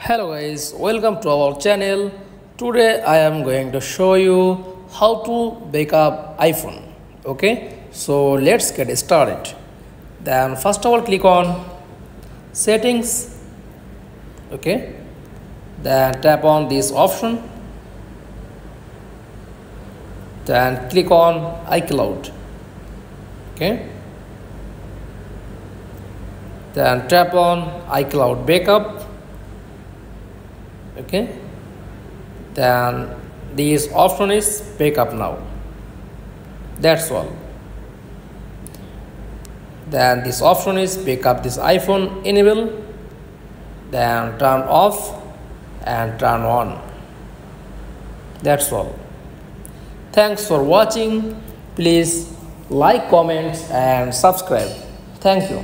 Hello guys, welcome to our channel. Today I am going to show you how to backup iPhone. Okay, so let's get started. Then first of all click on settings. Okay, then tap on this option. Then click on iCloud. Okay, then tap on iCloud backup. Okay, then this option is backup now. That's all. Then this option is backup this iPhone, enable, then turn off and turn on. That's all. Thanks for watching. Please like, comment and subscribe. Thank you.